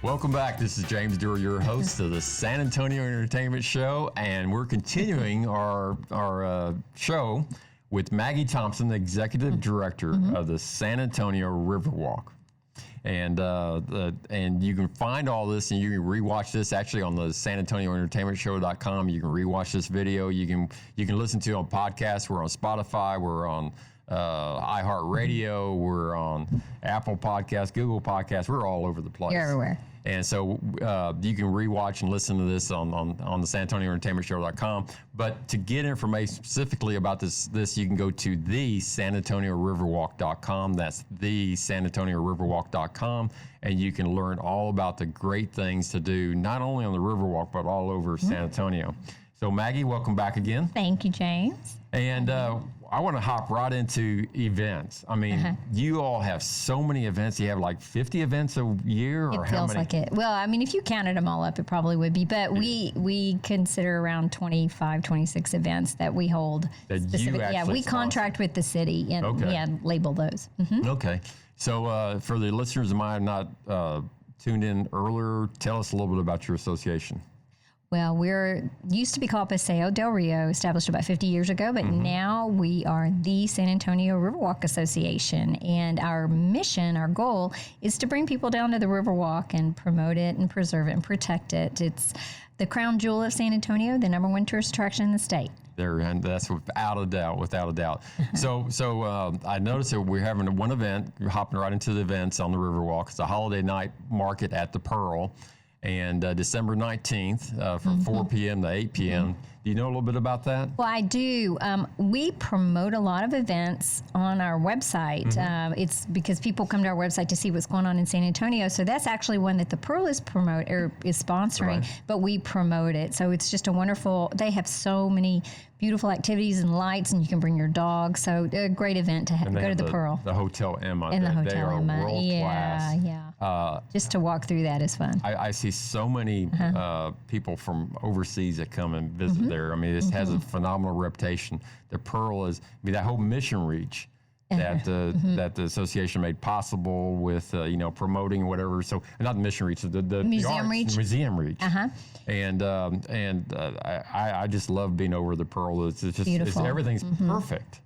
Welcome back. This is James Duerr, your host of the San Antonio Entertainment Show, and we're continuing our show with Maggie Thompson, the Executive Director of the San Antonio Riverwalk. And you can find all this, and you can rewatch this actually on the SanAntonioEntertainmentShow.com. You can rewatch this video. You can listen to it on podcasts. We're on Spotify. We're on iHeartRadio. We're on Apple Podcasts, Google Podcasts. We're all over the place. You're everywhere. And so you can rewatch and listen to this on the SanAntonioEntertainmentShow.com. But to get information specifically about this you can go to the SanAntonioRiverwalk.com. That's the SanAntonioRiverwalk.com. And you can learn all about the great things to do, not only on the Riverwalk, but all over San Antonio. So Maggie, welcome back again. Thank you, James. And I want to hop right into events. I mean, you all have so many events. You have like 50 events a year, or how many? It feels like it. Well, I mean, if you counted them all up, it probably would be. But we consider around 25, 26 events that we hold. We contract with the city and label those. Okay. So for the listeners that might have not tuned in earlier, tell us a little bit about your association. Well, we're used to be called Paseo del Rio, established about 50 years ago, but now we are the San Antonio Riverwalk Association. And our mission, our goal, is to bring people down to the Riverwalk and promote it and preserve it and protect it. It's the crown jewel of San Antonio, the #1 tourist attraction in the state. And that's without a doubt. So I noticed that we're having one event, we're hopping right into the events on the Riverwalk. It's a holiday night market at the Pearl. And December 19th from 4 p.m. to 8 p.m. Do you know a little bit about that? Well, I do. We promote a lot of events on our website. It's because people come to our website to see what's going on in San Antonio. So that's actually one that the Pearl is sponsoring, but we promote it. So it's just a wonderful. They have so many beautiful activities and lights, and you can bring your dog. So a great event to go to the Pearl. The Hotel Emma. And the Hotel they are Emma. World class. Yeah. Just to walk through that is fun. I see so many people from overseas that come and visit there. I mean, this has a phenomenal reputation. The Pearl is, that whole mission reach that the association made possible with promoting whatever. So not the mission reach, the museum reach. Museum reach. And I just love being over the Pearl. It's just beautiful. Everything's perfect.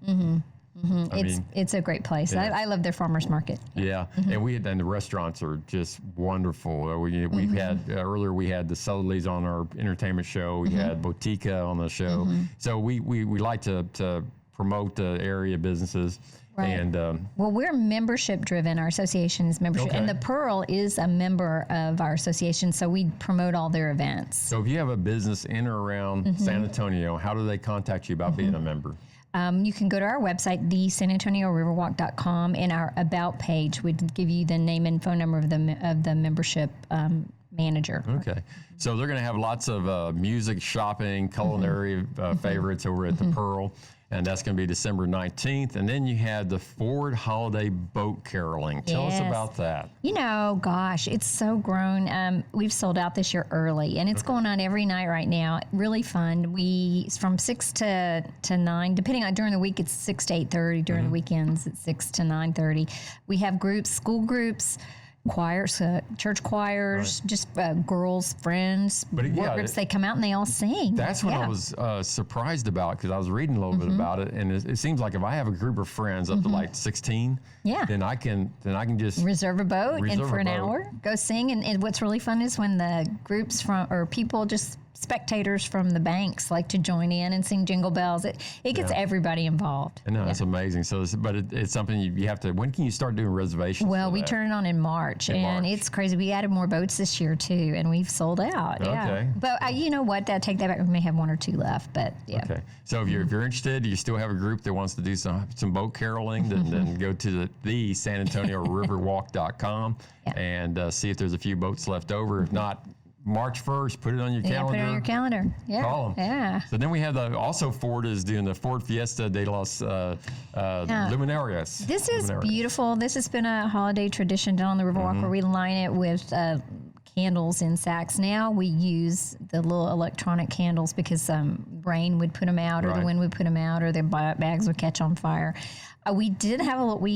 It's a great place. Yeah. I love their farmers market. Yeah, and the restaurants are just wonderful. We had earlier we had the Southerlies on our entertainment show. We had Botica on the show. So we like to promote the area businesses. Right. And well, we're membership driven. Our association is membership, and the Pearl is a member of our association, so we promote all their events. So if you have a business in or around San Antonio, how do they contact you about being a member? You can go to our website, thesanantonioriverwalk.com, and our About page would give you the name and phone number of the membership manager. Okay. So they're going to have lots of music, shopping, culinary favorites over at the Pearl, and that's going to be December 19th. And then you had the Ford Holiday Boat Caroling. Tell us about that. Gosh, it's so grown. We've sold out this year early, and it's going on every night right now. Really fun. It's from 6 to 9, depending on during the week, it's 6 to 8:30. During the weekends, it's 6 to 9:30. We have groups, school groups, choirs, church choirs, just girls, friends, work groups. They come out and they all sing. That's what I was surprised about, because I was reading a little bit about it, and it seems like if I have a group of friends up to like 16, then I can just reserve a boat and for an hour go sing. And what's really fun is when the groups people just spectators from the banks like to join in and sing Jingle Bells. It gets everybody involved. I know, it's amazing. So, it's something you have to. When can you start doing reservations? Well, we turn it on in March, it's crazy. We added more boats this year too, and we've sold out. Okay. But you know what? Take that back. We may have 1 or 2 left, but yeah. Okay. So if you're interested, you still have a group that wants to do some boat caroling, then go to the SanAntonioRiverwalk.com and see if there's a few boats left over. If not, March 1st, put it on your calendar. Put it on your calendar. Yeah. Call them. Yeah. So then we have Ford is doing the Ford Fiesta de los Luminarias. This is beautiful. This has been a holiday tradition down on the Riverwalk where we line it with candles in sacks. Now we use the little electronic candles because rain would put them out, or the wind would put them out, or the bags would catch on fire. We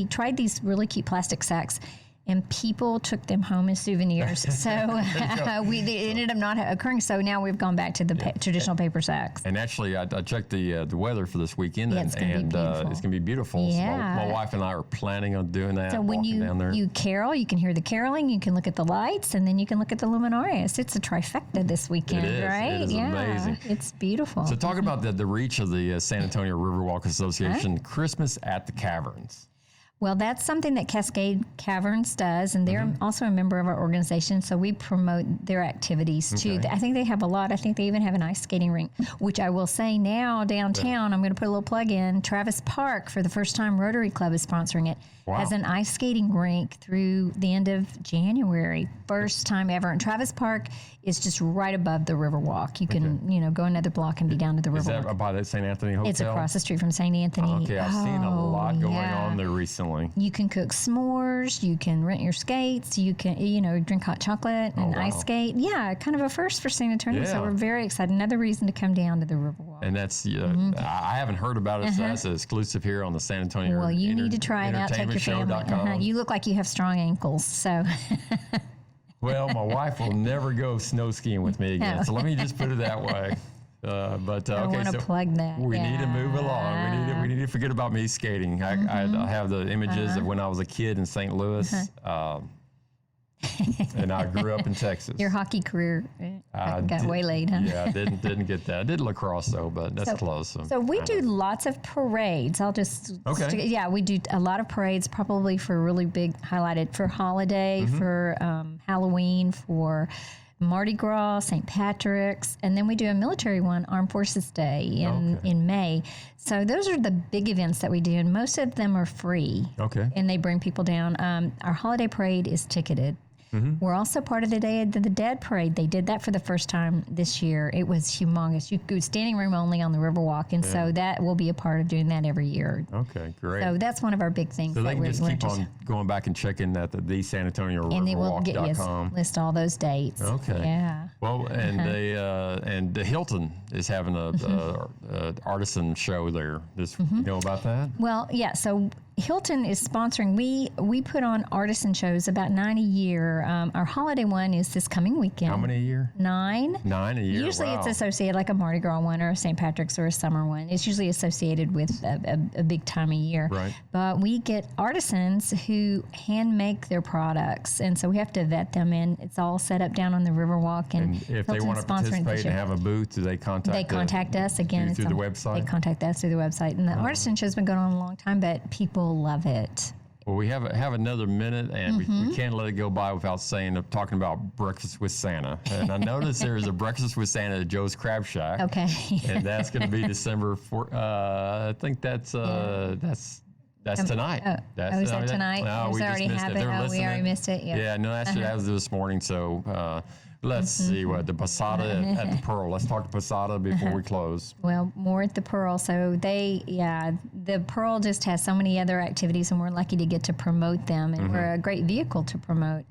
tried these really cute plastic sacks, and people took them home as souvenirs. So it ended up not occurring. So now we've gone back to the traditional paper sacks. And actually, I checked the weather for this weekend, Yeah, it's gonna be beautiful. it's going to be beautiful. Yeah. So my wife and I are planning on doing that. So when down there. you carol, you can hear the caroling, you can look at the lights, and then you can look at the luminarias. It's a trifecta this weekend, It is. right? It is amazing. It's beautiful. So talk about the reach of the San Antonio Riverwalk Association, Christmas at the Caverns. Well, that's something that Cascade Caverns does, and they're also a member of our organization, so we promote their activities too. I think they have a lot. I think they even have an ice skating rink, which I will say now downtown, I'm going to put a little plug in. Travis Park, for the first time, Rotary Club is sponsoring it. Wow. Has an ice skating rink through the end of January. First time ever. And Travis Park is just right above the Riverwalk. You can, go another block and be down to the Riverwalk. Is that by the St. Anthony Hotel? It's across the street from St. Anthony. Okay, I've seen a lot going yeah. on there recently. You can cook s'mores, you can rent your skates, you can, drink hot chocolate and wow. ice skate. Yeah, kind of a first for San Antonio. Yeah. So we're very excited. Another reason to come down to the Riverwalk. And that's, I haven't heard about it, so that's exclusive here on the San Antonio Well, you need to try it out. Take your family. You look like you have strong ankles, so. Well, my wife will never go snow skiing with me again, so let me just put it that way. I want to plug that. We need to move along. We need to forget about me skating. I have the images of when I was a kid in St. Louis, and I grew up in Texas. Your hockey career got waylaid, huh? Yeah, I didn't get that. I did lacrosse though, but that's close. So we do lots of parades. I'll just we do a lot of parades, probably for really big highlighted for holiday, for Halloween, for Mardi Gras, St. Patrick's, and then we do a military one, Armed Forces Day in May. So those are the big events that we do, and most of them are free. Okay. And they bring people down. Our holiday parade is ticketed. We're also part of the Day of the Dead parade. They did that for the first time this year. It was humongous. You go standing room only on the Riverwalk, and so that will be a part of doing that every year. Okay, great. So that's one of our big things. So they can just keep on going back and checking at the San Antonio and they will list all those dates. Okay. Yeah. Well, and the Hilton is having a artisan show there. You know about that? Well, yeah. So Hilton is sponsoring. We put on artisan shows about 9 a year. Our holiday one is this coming weekend. How many a year? 9. 9 a year. Usually wow. it's associated like a Mardi Gras one or a St. Patrick's or a summer one. It's usually associated with a big time of year. Right. But we get artisans who hand make their products, and so we have to vet them in. It's all set up down on the Riverwalk, and if they want to participate and have a booth, do they contact? They contact us again through the website. They contact us through the website, and the artisan show's been going on a long time, but people love it. Well, we have another minute, and we can't let it go by without talking about Breakfast with Santa. And I noticed there is a Breakfast with Santa at Joe's Crab Shack. Okay. And that's going to be December 4th. I think that's tonight. Is that tonight? No, we already just missed it. happened. We already missed it. Yeah, no, that was this morning. So let's see the Posada at the Pearl. Let's talk to Posada before we close. Well, more at the Pearl. So the Pearl just has so many other activities, and we're lucky to get to promote them. And we're a great vehicle to promote.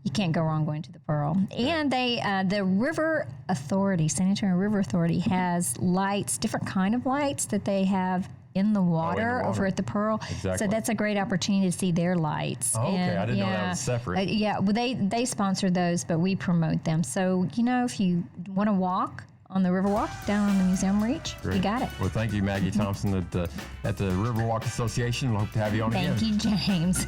You can't go wrong going to the Pearl. And the River Authority, San Antonio River Authority, has lights, different kind of lights that they have in the water over at the Pearl. Exactly. So that's a great opportunity to see their lights. Oh, okay. I didn't know that was separate. Well, they sponsor those, but we promote them. So, if you want to walk on the Riverwalk down on the Museum Reach, you got it. Well, thank you, Maggie Thompson at the Riverwalk Association. We'll hope to have you on again. Thank you, James.